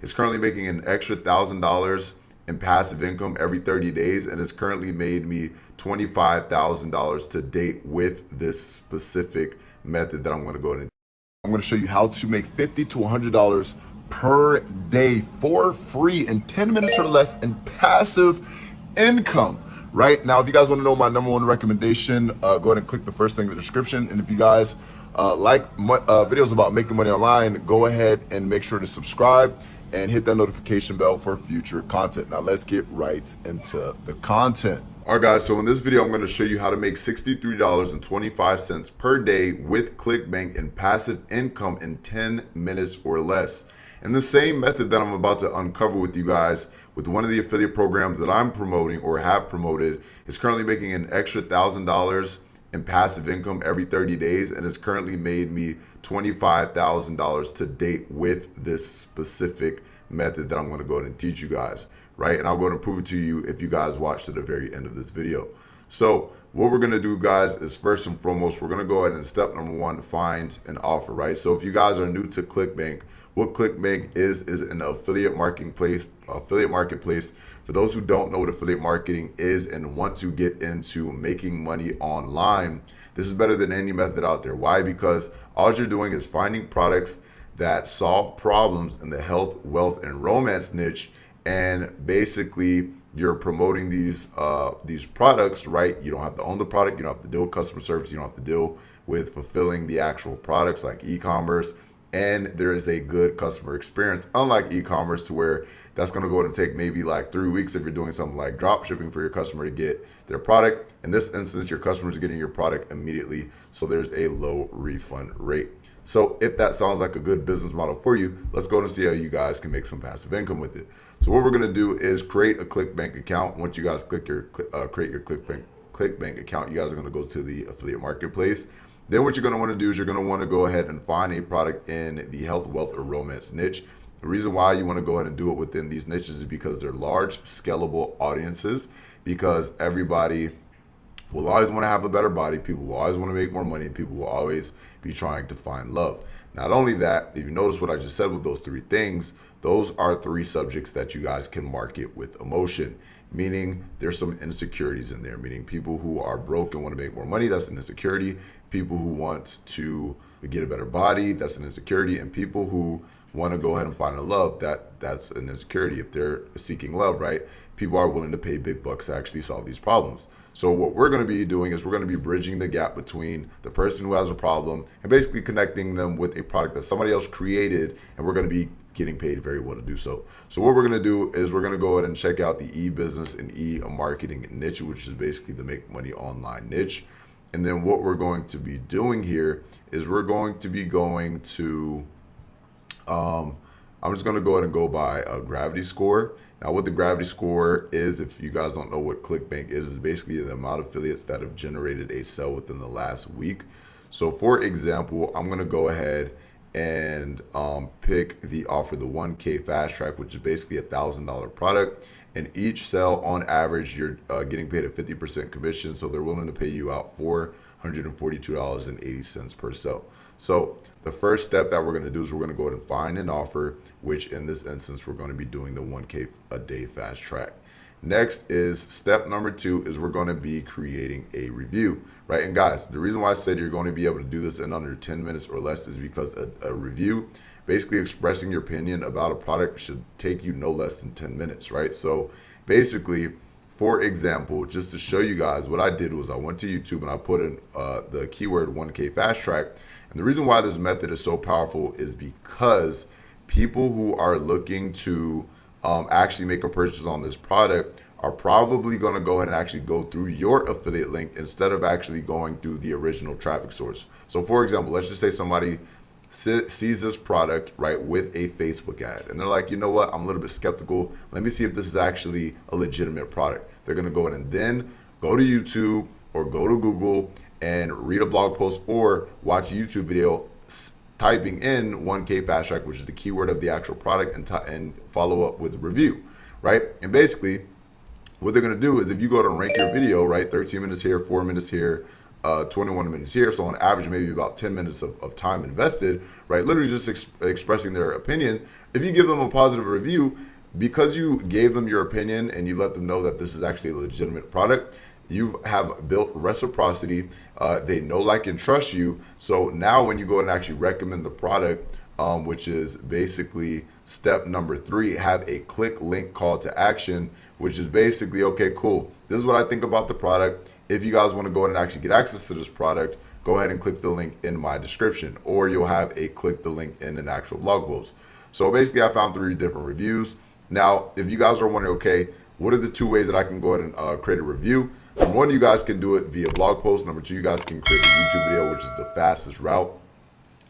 is currently making an extra $1,000 in passive income every 30 days, and it's currently made me $25,000 to date with this specific method that I'm going to go ahead and I'm going to show you how to make $50 to $100 per day for free in 10 minutes or less in passive income. Right now, if you guys want to know my number one recommendation, go ahead and click the first thing in the description. And if you guys like videos about making money online, go ahead and make sure to subscribe and hit that notification bell for future content. Now let's get right into the content. All right, guys, so in this video, I'm going to show you how to make $63.25 per day with ClickBank in passive income in 10 minutes or less. And the same method that I'm about to uncover with you guys with one of the affiliate programs that I'm promoting or have promoted is currently making an extra $1,000 in passive income every 30 days, and it's currently made me $25,000 to date with this specific method that I'm going to go ahead and teach you guys, right? And I'll go ahead and prove it to you if you guys watch to the very end of this video. So what we're going to do, guys, is first and foremost, we're going to go ahead and step number one, find an offer, right? So if you guys are new to ClickBank, what ClickBank is an affiliate marketplace. For those who don't know what affiliate marketing is and want to get into making money online, this is better than any method out there. Why? Because all you're doing is finding products that solve problems in the health, wealth, and romance niche, and basically you're promoting these products, right? You don't have to own the product, you don't have to deal with customer service, you don't have to deal with fulfilling the actual products like e-commerce, and there is a good customer experience, unlike e-commerce, to where that's going to go ahead and take maybe like 3 weeks if you're doing something like drop shipping for your customer to get their product. In this instance, your customers are getting your product immediately, so there's a low refund rate. So if that sounds like a good business model for you, let's go and see how you guys can make some passive income with it. So what we're going to do is create a ClickBank account. Once you guys create your ClickBank account, you guys are going to go to the affiliate marketplace. Then what you're going to want to do is you're going to want to go ahead and find a product in the health, wealth, or romance niche. The reason why you want to go ahead and do it within these niches is because they're large, scalable audiences, because everybody will always want to have a better body, people will always want to make more money, and people will always be trying to find love. Not only that, if you notice what I just said with those three things, those are three subjects that you guys can market with emotion, meaning there's some insecurities in there, meaning people who are broke and want to make more money, that's an insecurity. People who want to get a better body, that's an insecurity. And people who want to go ahead and find a love, that's an insecurity. If they're seeking love, right? People are willing to pay big bucks to actually solve these problems. So what we're going to be doing is we're going to be bridging the gap between the person who has a problem and basically connecting them with a product that somebody else created, and we're going to be getting paid very well to do so. So what we're going to do is we're going to go ahead and check out the e-business and e-marketing niche, which is basically the make money online niche. And then what we're going to be doing here is we're going to be going to, I'm just going to go ahead and go by a gravity score. Now what the gravity score is, if you guys don't know what ClickBank is basically the amount of affiliates that have generated a sale within the last week. So for example, I'm going to go ahead and pick the offer, the 1K fast track, which is basically $1,000 product. And each sale on average, you're getting paid a 50% commission. So they're willing to pay you out $442.80 per sale. So the first step that we're going to do is we're going to go ahead and find an offer, which in this instance, we're going to be doing the 1K a day fast track. Next is step number 2 is we're going to be creating a review, right? And guys, the reason why I said you're going to be able to do this in under 10 minutes or less is because a review, basically expressing your opinion about a product, should take you no less than 10 minutes, right? So basically, for example, just to show you guys, what I did was I went to YouTube and I put in the keyword 1K fast track. And the reason why this method is so powerful is because people who are looking to actually make a purchase on this product are probably going to go ahead and actually go through your affiliate link instead of actually going through the original traffic source. So for example, let's just say somebody sees this product, right, with a Facebook ad, and they're like, you know what, I'm a little bit skeptical. Let me see if this is actually a legitimate product. They're going to go in and then go to YouTube or go to Google and read a blog post or watch a YouTube video typing in 1K fast track, which is the keyword of the actual product, and follow up with a review, right? And basically what they're going to do is, if you go to rank your video, right, 13 minutes here, 4 minutes here, 21 minutes here. So on average, maybe about 10 minutes of time invested, right? Literally just expressing their opinion. If you give them a positive review, because you gave them your opinion and you let them know that this is actually a legitimate product, you have built reciprocity. They know, like, and trust you. So now when you go and actually recommend the product, which is basically step number 3, have a click link call to action, which is basically, okay, cool, this is what I think about the product. If you guys want to go ahead and actually get access to this product, go ahead and click the link in my description, or you'll have a click the link in an actual blog post. So basically I found 3 different reviews. Now, if you guys are wondering, okay, what are the 2 ways that I can go ahead and create a review? Number 1, you guys can do it via blog post. Number 2, you guys can create a YouTube video, which is the fastest route.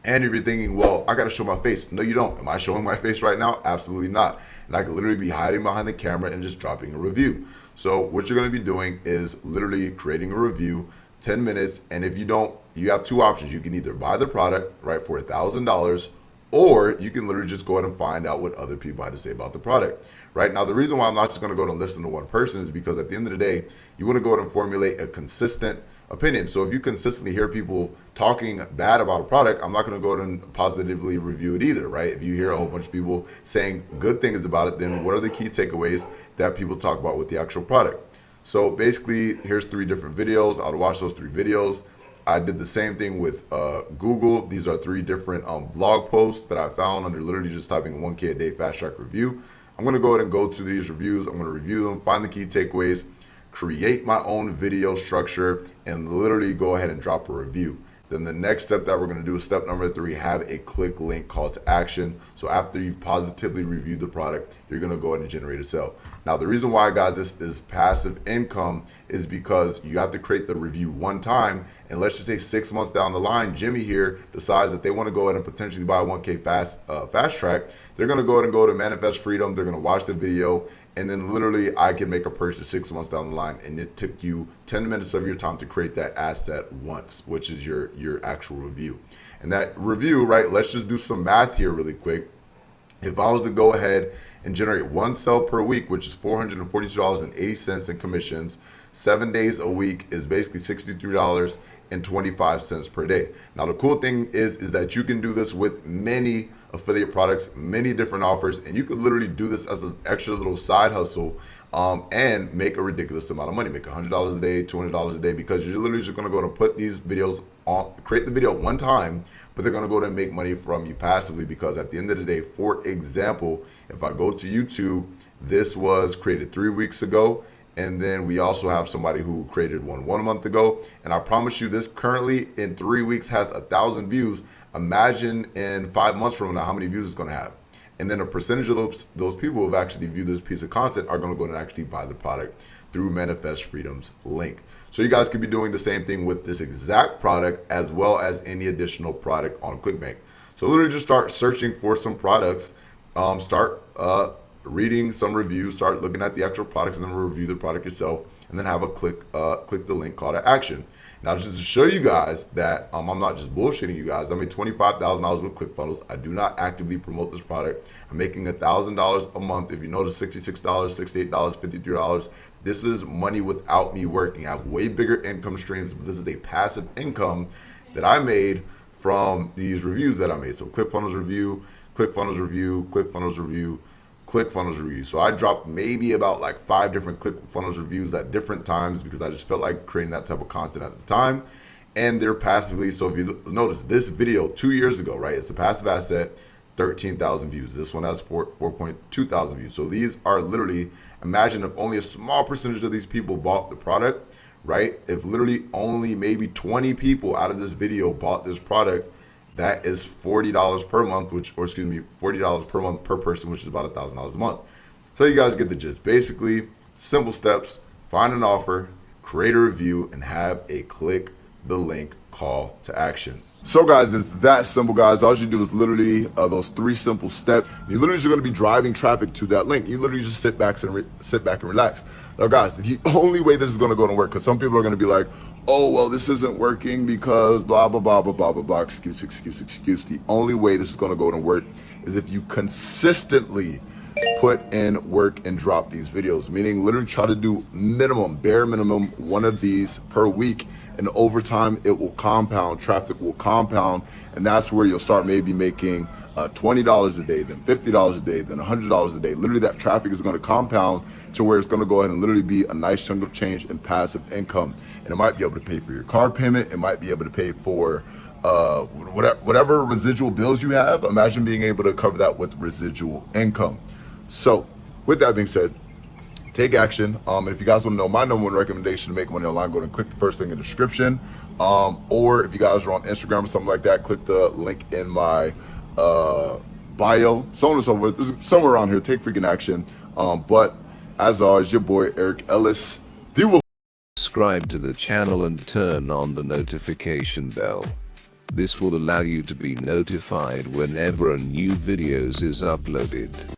And if you're thinking, well, I got to show my face. No, you don't. Am I showing my face right now? Absolutely not. And I could literally be hiding behind the camera and just dropping a review. So what you're going to be doing is literally creating a review, 10 minutes. And if you don't, you have 2 options. You can either buy the product, right, for $1,000, or you can literally just go ahead and find out what other people had to say about the product. Right now, the reason why I'm not just going to go and listen to one person is because at the end of the day, you want to go ahead and formulate a consistent opinion. So if you consistently hear people talking bad about a product, I'm not going to go ahead and positively review it either, right? If you hear a whole bunch of people saying good things about it, then what are the key takeaways that people talk about with the actual product? So basically, here's 3 different videos. I'll watch those 3 videos. I did the same thing with Google. These are 3 different blog posts that I found under literally just typing 1K a day fast track review. I'm going to go ahead and go to these reviews. I'm going to review them, find the key takeaways, create my own video structure, and literally go ahead and drop a review. Then the next step that we're going to do is step number 3, have a click link call to action. So after you've positively reviewed the product, you're going to go ahead and generate a sale. Now, the reason why, guys, this is passive income is because you have to create the review one time. And let's just say 6 months down the line, Jimmy here decides that they want to go ahead and potentially buy 1K fast track. They're going to go ahead and go to Manifest Freedom. They're going to watch the video. And then literally I can make a purchase 6 months down the line, and it took you 10 minutes of your time to create that asset once, which is your actual review. And that review, right, let's just do some math here really quick. If I was to go ahead and generate 1 sale per week, which is $442.80 in commissions, 7 days a week is basically $63.25 per day. Now, the cool thing is that you can do this with many affiliate products, many different offers, and you could literally do this as an extra little side hustle and make a ridiculous amount of money, make $100 a day, $200 a day, because you're literally just going to go and put these videos on, create the video one time, but they're going to go and make money from you passively. Because at the end of the day, for example, if I go to YouTube, this was created 3 weeks ago. And then we also have somebody who created one month ago. And I promise you, this currently in 3 weeks has 1,000 views. Imagine in 5 months from now how many views it's going to have. And then a percentage of those people who have actually viewed this piece of content are going to go and actually buy the product through Manifest Freedom's link. So you guys could be doing the same thing with this exact product, as well as any additional product on ClickBank. So literally just start searching for some products, start reading some reviews, start looking at the actual products, and then review the product yourself, and then have a click the link call to action. Now, just to show you guys that I'm not just bullshitting you guys, I made $25,000 with ClickFunnels. I do not actively promote this product. I'm making $1,000 a month. If you notice, $66, $68, $53. This is money without me working. I have way bigger income streams, but this is a passive income that I made from these reviews that I made. So ClickFunnels review, ClickFunnels review, ClickFunnels review, ClickFunnels review. So I dropped maybe about like 5 different ClickFunnels reviews at different times because I just felt like creating that type of content at the time. And they're passively. So if you notice this video 2 years ago, right, it's a passive asset, 13,000 views. This one has 4.2 thousand views. So these are literally, imagine if only a small percentage of these people bought the product, right? If literally only maybe 20 people out of this video bought this product, that is $40 per month, $40 per month per person, which is about $1,000 a month. So you guys get the gist. Basically, simple steps: find an offer, create a review, and have a click the link call to action. So guys, it's that simple, guys. All you do is literally those 3 simple steps. You're literally just going to be driving traffic to that link. You literally just sit back and relax. Now, guys, the only way this is going to go to work, because some people are going to be like, oh, well, this isn't working because blah, blah, blah, blah, blah, blah, blah, excuse. The only way this is going to go to work is if you consistently put in work and drop these videos, meaning literally try to do bare minimum 1 of these per week. and over time it will compound. Traffic will compound, and that's where you'll start maybe making $20 a day, then $50 a day, then $100 a day. Literally, that traffic is going to compound to where it's going to go ahead and literally be a nice chunk of change in passive income. And it might be able to pay for your car payment. It might be able to pay for whatever residual bills you have. Imagine being able to cover that with residual income. So with that being said, take action. And if you guys want to know my number one recommendation to make money online, go ahead and click the first thing in the description. Or if you guys are on Instagram or something like that, click the link in my bio, so on and so forth. There's somewhere around here. Take freaking action. But as always, your boy Eric Ellis. Subscribe to the channel and turn on the notification bell. This will allow you to be notified whenever a new videos is uploaded.